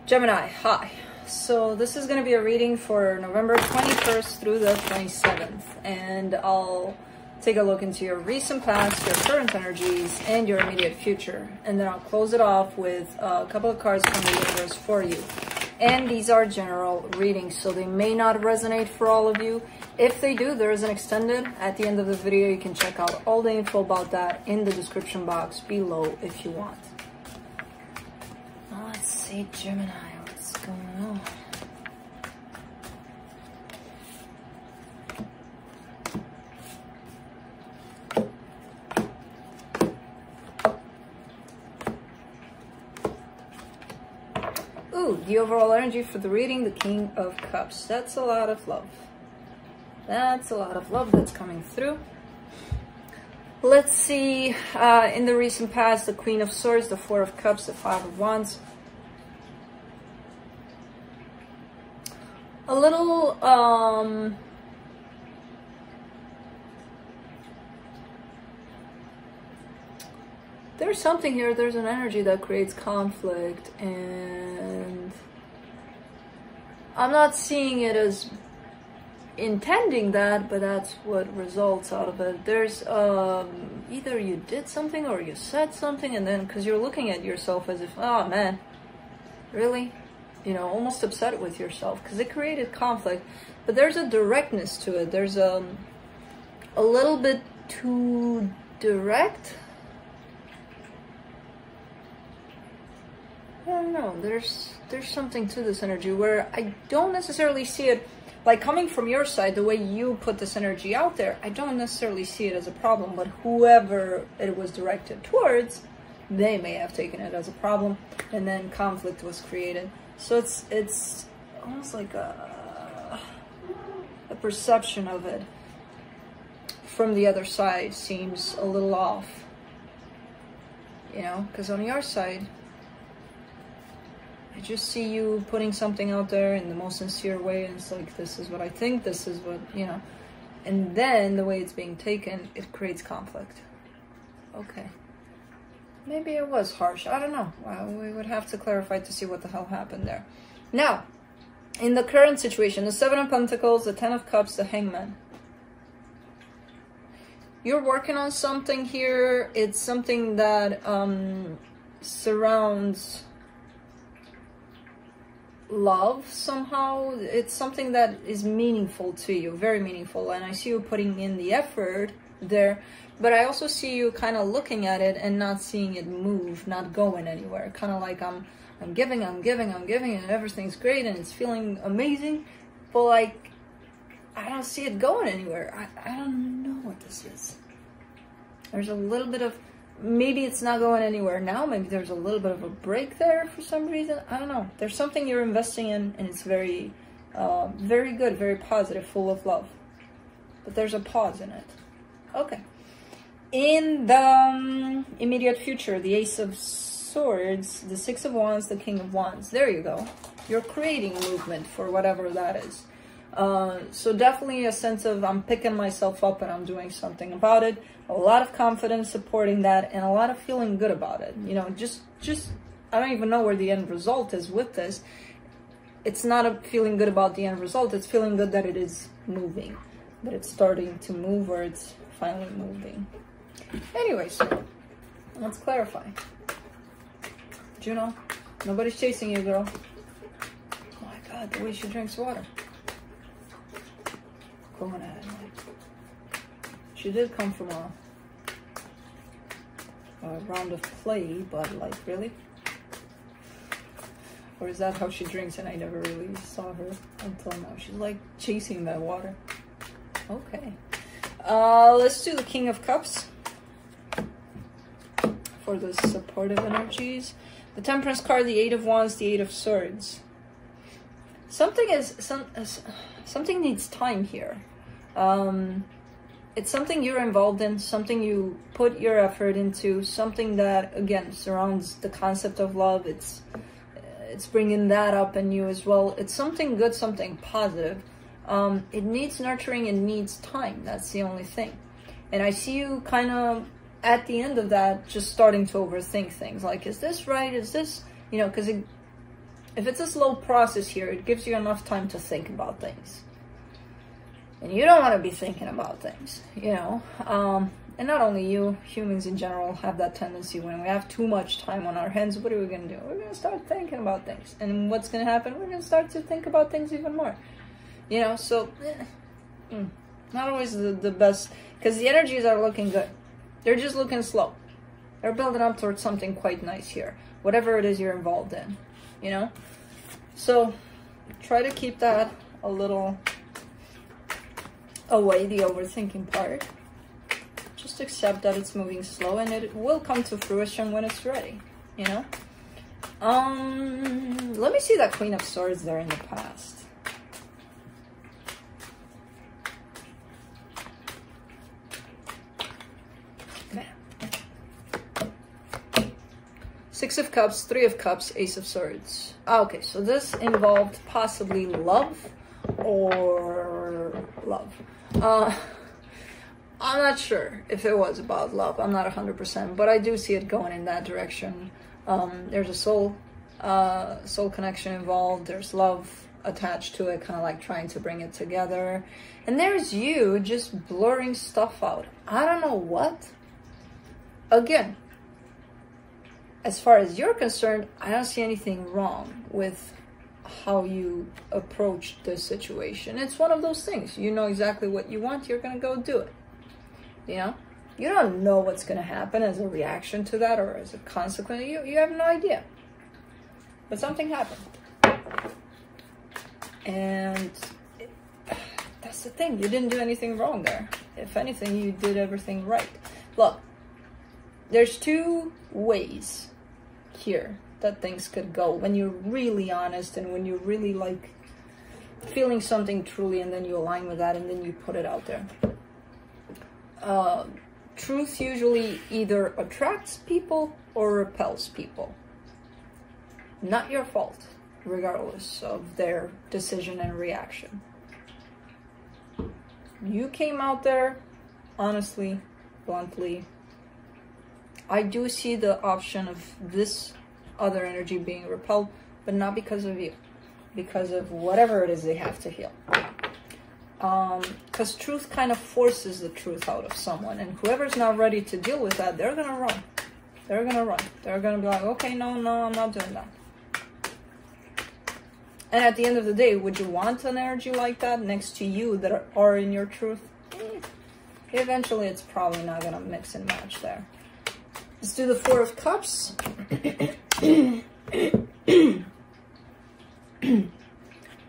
Gemini, hi. So this is going to be a reading for November 21st through the 27th, and I'll take a look into your recent past, your current energies, and your immediate future, and then I'll close it off with a couple of cards from the universe for you. And these are general readings, so they may not resonate for all of you. If they do, there is an extended at the end of the video. You can check out all the info about that in the description box below if you want. Let's see, Gemini, what's going on? Ooh, the overall energy for the reading, the King of Cups. That's a lot of love. That's a lot of love that's coming through. Let's see, in the recent past, the Queen of Swords, the Four of Cups, the Five of Wands. A little, there's something here, there's an energy that creates conflict, and I'm not seeing it as intending that, but that's what results out of it. There's either you did something or you said something, and then because you're looking at yourself as if, oh man, really, you know, almost upset with yourself because it created conflict. But there's a directness to it. There's a little bit too direct. I don't know, there's something to this energy where I don't necessarily see it, like coming from your side, the way you put this energy out there, I don't necessarily see it as a problem, but whoever it was directed towards, they may have taken it as a problem, and then conflict was created. So it's almost like a perception of it from the other side seems a little off, you know, because on your side, I just see you putting something out there in the most sincere way, and it's like, this is what I think, this is what, you know, and then the way it's being taken, it creates conflict. Okay. Maybe it was harsh. I don't know. We would have to clarify to see what the hell happened there. Now, in the current situation, the Seven of Pentacles, the Ten of Cups, the Hangman. You're working on something here. It's something that surrounds love somehow. It's something that is meaningful to you, very meaningful, and I see you putting in the effort there, but I also see you kind of looking at it and not seeing it move, not going anywhere, kind of like I'm giving, and everything's great and it's feeling amazing, but like I don't see it going anywhere. I don't know what this is. There's a little bit of, maybe it's not going anywhere now. Maybe there's a little bit of a break there for some reason. I don't know. There's something you're investing in, and it's very, very good, very positive, full of love. But there's a pause in it. Okay. In the immediate future, the Ace of Swords, the Six of Wands, the King of Wands. There you go. You're creating movement for whatever that is. So definitely a sense of I'm picking myself up and I'm doing something about it. A lot of confidence supporting that, and a lot of feeling good about it. You know, just I don't even know where the end result is with this. It's not a feeling good about the end result. It's feeling good that it is moving, that it's starting to move, or it's finally moving. Anyways, let's clarify. Juno, nobody's chasing you, girl. Oh my God, the way she drinks water. Going at it. She did come from a round of play, but like, really? Or is that how she drinks and I never really saw her until now? She's like chasing that water. Okay. Let's do the King of Cups for the supportive energies. The Temperance card, the Eight of Wands, the Eight of Swords. Something needs time here. It's something you're involved in, something you put your effort into, something that, again, surrounds the concept of love. It's bringing that up in you as well. It's something good, something positive. It needs nurturing, it needs time. That's the only thing. And I see you kind of at the end of that, just starting to overthink things. Like, is this right? Is this, you know, because if it's a slow process here, it gives you enough time to think about things. And you don't want to be thinking about things, you know. And not only you, humans in general have that tendency. When we have too much time on our hands, what are we going to do? We're going to start thinking about things. And what's going to happen? We're going to start to think about things even more. You know, so not always the best, because the energies are looking good. They're just looking slow. They're building up towards something quite nice here, whatever it is you're involved in, you know. So try to keep that a little away, the overthinking part. Just accept that it's moving slow, and it will come to fruition when it's ready, you know. Let me see that Queen of Swords there in the past. Six of Cups, Three of Cups, Ace of Swords. Okay, so this involved possibly love or love. I'm not sure if it was about love. I'm not 100%, but I do see it going in that direction. There's a soul connection involved. There's love attached to it, kind of like trying to bring it together. And there's you just blurring stuff out. I don't know what. Again, as far as you're concerned, I don't see anything wrong with how you approach this situation. It's one of those things. You know exactly what you want. You're going to go do it. You know? You don't know what's going to happen as a reaction to that or as a consequence. You have no idea. But something happened. And that's the thing. You didn't do anything wrong there. If anything, you did everything right. Look, there's two ways here that things could go when you're really honest and when you're really like feeling something truly, and then you align with that and then you put it out there. Truth usually either attracts people or repels people. Not your fault, regardless of their decision and reaction. You came out there honestly, bluntly. I do see the option of this other energy being repelled, but not because of you, because of whatever it is they have to heal. Because truth kind of forces the truth out of someone, and whoever's not ready to deal with that, they're gonna run. They're gonna run. They're gonna be like, okay, no, I'm not doing that. And at the end of the day, would you want an energy like that next to you that are in your truth? Eventually, it's probably not gonna mix and match there. Let's do the Four of Cups.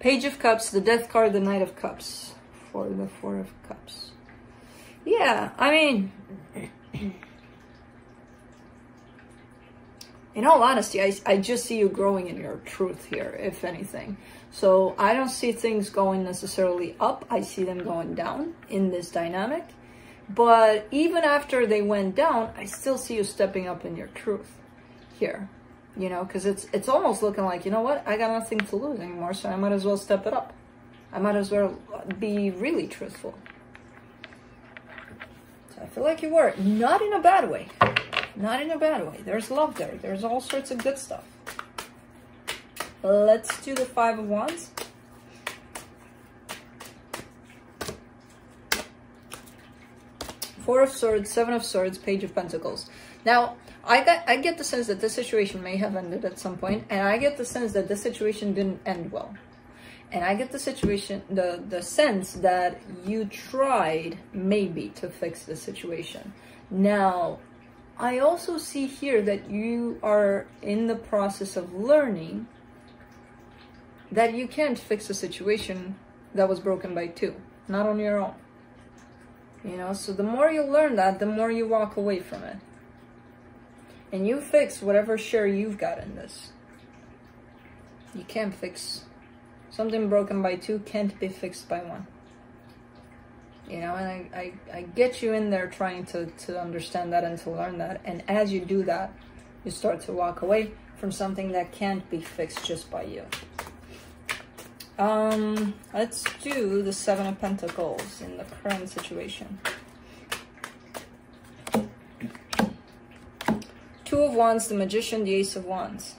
Page of Cups, the Death card, the Knight of Cups. For the Four of Cups. Yeah, I mean, in all honesty, I just see you growing in your truth here, if anything. So I don't see things going necessarily up. I see them going down in this dynamic. But even after they went down, I still see you stepping up in your truth here. You know, because it's almost looking like, you know what, I got nothing to lose anymore, so I might as well step it up. I might as well be really truthful. So I feel like you were. Not in a bad way. Not in a bad way. There's love there. There's all sorts of good stuff. Let's do the Five of Wands. Four of Swords, Seven of Swords, Page of Pentacles. Now, I get the sense that this situation may have ended at some point, and I get the sense that this situation didn't end well. And I get the situation, the sense that you tried maybe to fix the situation. Now, I also see here that you are in the process of learning that you can't fix a situation that was broken by two, not on your own. You know, so the more you learn that, the more you walk away from it. And you fix whatever share you've got in this. You can't fix something broken by two, can't be fixed by one. You know, and I get you in there trying to understand that and to learn that. And as you do that, you start to walk away from something that can't be fixed just by you. Let's do the Seven of Pentacles in the current situation. Two of Wands, the Magician, the Ace of Wands.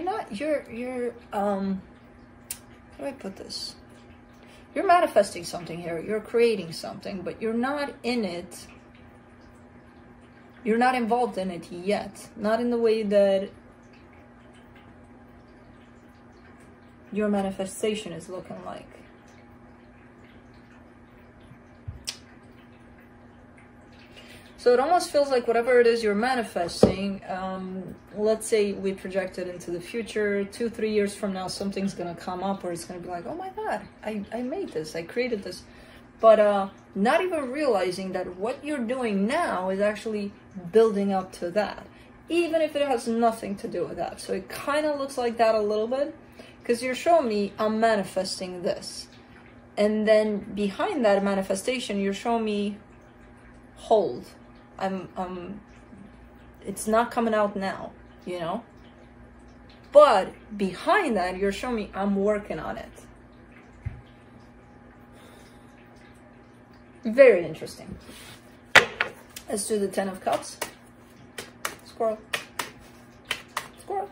how do I put this? You're manifesting something here. You're creating something, but you're not in it. You're not involved in it yet. Not in the way that your manifestation is looking like. So it almost feels like whatever it is you're manifesting, let's say we project it into the future, 2-3 years from now, something's going to come up where it's going to be like, oh my God, I made this, I created this. But not even realizing that what you're doing now is actually building up to that, even if it has nothing to do with that. So it kind of looks like that a little bit, because you're showing me I'm manifesting this. And then behind that manifestation, you're showing me hold. It's not coming out now, you know? But behind that, you're showing me I'm working on it. Very interesting. Let's do the 10 of Cups. Squirrel. Squirrel.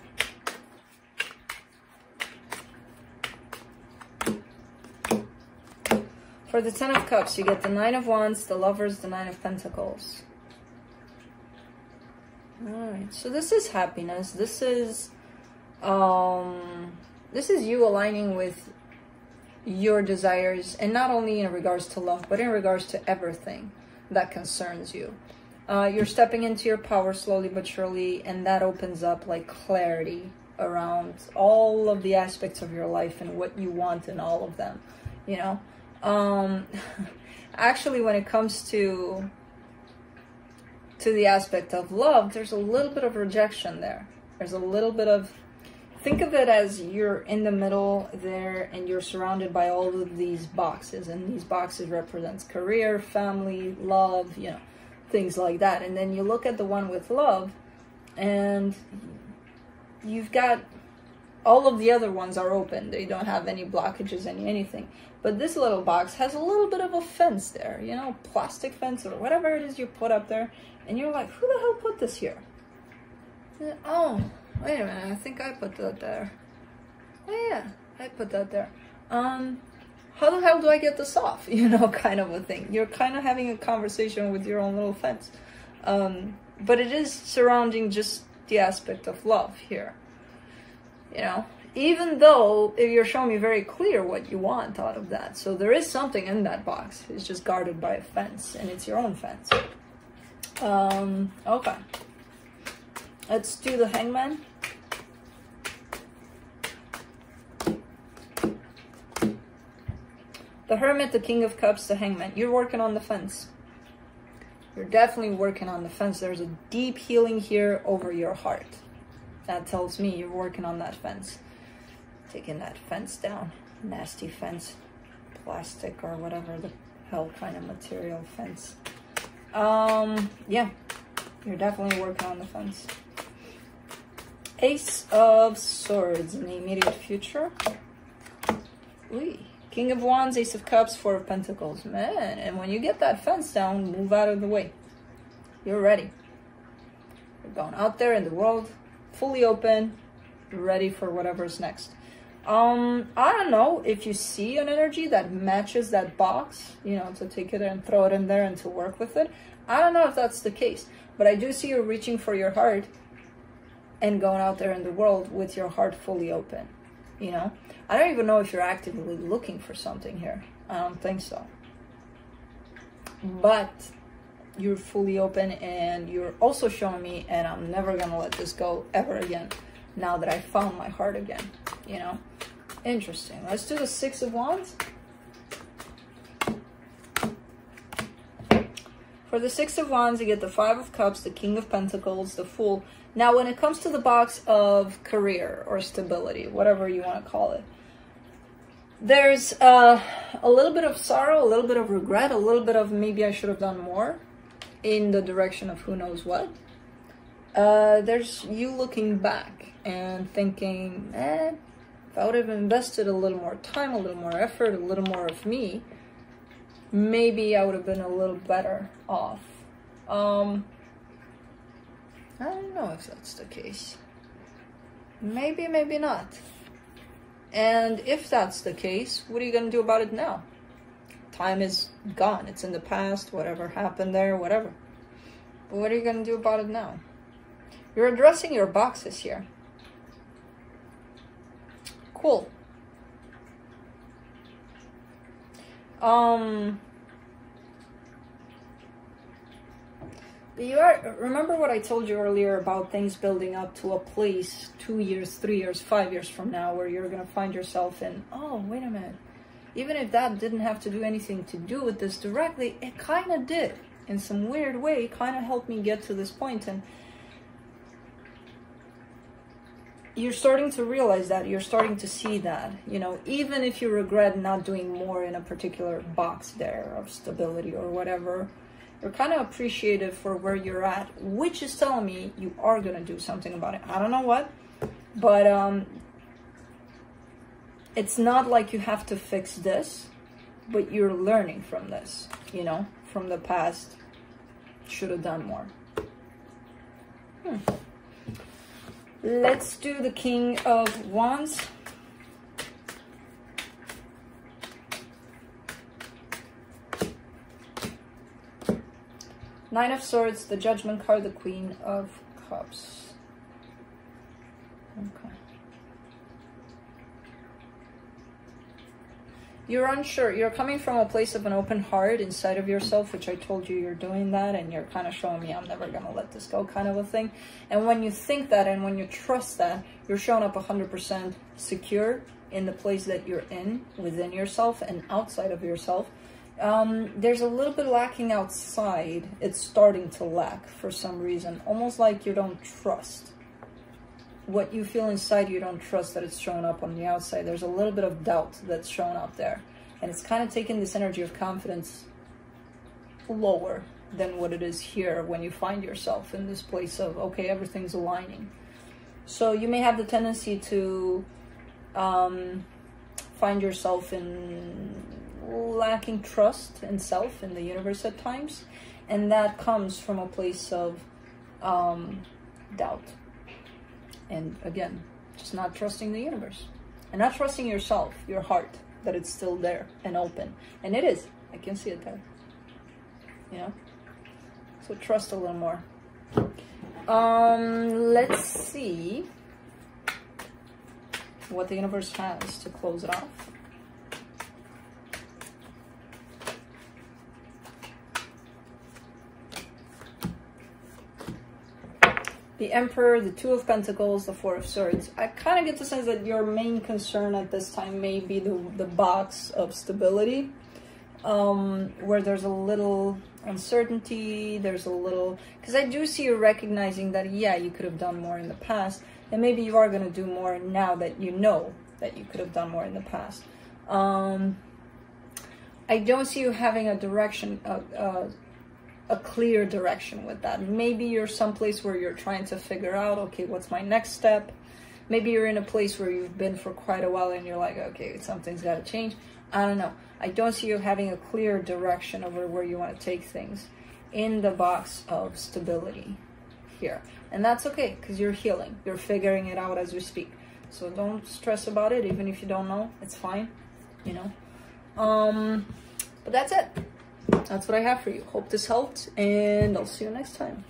For the 10 of Cups, you get the 9 of Wands, the Lovers, the 9 of Pentacles. Alright, so this is happiness. This is you aligning with your desires, and not only in regards to love, but in regards to everything that concerns you. You're stepping into your power slowly but surely, and that opens up like clarity around all of the aspects of your life and what you want in all of them, you know. Actually, when it comes to the aspect of love, there's a little bit of rejection there. There's a little bit of, think of it as you're in the middle there and you're surrounded by all of these boxes, and these boxes represents career, family, love, you know, things like that. And then you look at the one with love and you've got all of the other ones are open. They don't have any blockages, anything. But this little box has a little bit of a fence there, you know, plastic fence or whatever it is you put up there. And you're like, who the hell put this here? Oh, wait a minute, I think I put that there. Oh yeah, I put that there. How the hell do I get this off? You know, kind of a thing. You're kind of having a conversation with your own little fence. But it is surrounding just the aspect of love here. You know, even though you're showing me very clear what you want out of that. So there is something in that box. It's just guarded by a fence, and it's your own fence. Okay. Let's do the Hangman. The Hermit, the King of Cups, the Hangman. You're working on the fence. You're definitely working on the fence. There's a deep healing here over your heart. That tells me you're working on that fence. Taking that fence down. Nasty fence. Plastic or whatever the hell kind of material fence. Yeah. You're definitely working on the fence. Ace of Swords in the immediate future. Ooh. King of Wands, Ace of Cups, Four of Pentacles. Man, and when you get that fence down, move out of the way. You're ready. You're going out there in the world, fully open, ready for whatever's next. I don't know if you see an energy that matches that box, you know, to take it and throw it in there and to work with it. I don't know if that's the case, but I do see you reaching for your heart and going out there in the world with your heart fully open, you know. I don't even know if you're actively looking for something here. I don't think so. But you're fully open, and you're also showing me, and I'm never gonna let this go ever again, now that I found my heart again, you know. Interesting. Let's do the Six of Wands. For the Six of Wands, you get the Five of Cups, the King of Pentacles, the Fool. Now, when it comes to the box of career or stability, whatever you want to call it, there's a little bit of sorrow, a little bit of regret, a little bit of maybe I should have done more in the direction of who knows what. There's you looking back and thinking, if I would have invested a little more time, a little more effort, a little more of me, maybe I would have been a little better off. I don't know if that's the case. Maybe, maybe not. And if that's the case, what are you going to do about it now? Time is gone. It's in the past. Whatever happened there, whatever. But what are you going to do about it now? You're addressing your boxes here. Cool. Remember what I told you earlier about things building up to a place 2 years, 3 years, 5 years from now where you're going to find yourself in, oh, wait a minute. Even if that didn't have to do anything to do with this directly, it kind of did. In some weird way, kind of helped me get to this point. And you're starting to realize that. You're starting to see that. You know, even if you regret not doing more in a particular box there of stability or whatever, you're kind of appreciative for where you're at, which is telling me you are going to do something about it. I don't know what, but it's not like you have to fix this, but you're learning from this, you know, from the past. Should have done more. Let's do the King of Wands. Nine of Swords, the Judgment card, the Queen of Cups. Okay. You're unsure. You're coming from a place of an open heart inside of yourself, which I told you you're doing that, and you're kind of showing me I'm never going to let this go kind of a thing. And when you think that and when you trust that, you're showing up 100% secure in the place that you're in, within yourself and outside of yourself. There's a little bit lacking outside. It's starting to lack for some reason. Almost like you don't trust. What you feel inside, you don't trust that it's showing up on the outside. There's a little bit of doubt that's showing up there. And it's kind of taking this energy of confidence lower than what it is here when you find yourself in this place of, okay, everything's aligning. So you may have the tendency to find yourself in lacking trust in self, in the universe at times. And that comes from a place of doubt. And again, just not trusting the universe. And not trusting yourself, your heart, that it's still there and open. And it is. I can see it there. You know? So trust a little more. Let's see what the universe has to close it off. The Emperor, the Two of Pentacles, the Four of Swords. I kind of get the sense that your main concern at this time may be the box of stability, where there's a little uncertainty, there's a little... Because I do see you recognizing that, yeah, you could have done more in the past, and maybe you are going to do more now that you know that you could have done more in the past. I don't see you having a direction, a clear direction with that. Maybe you're someplace where you're trying to figure out, okay, what's my next step? Maybe you're in a place where you've been for quite a while and you're like, okay, something's got to change. I don't know. I don't see you having a clear direction over where you want to take things in the box of stability here. And that's okay, because you're healing. You're figuring it out as we speak. So don't stress about it, even if you don't know. It's fine, you know. But that's it. That's what I have for you. Hope this helped, and I'll see you next time.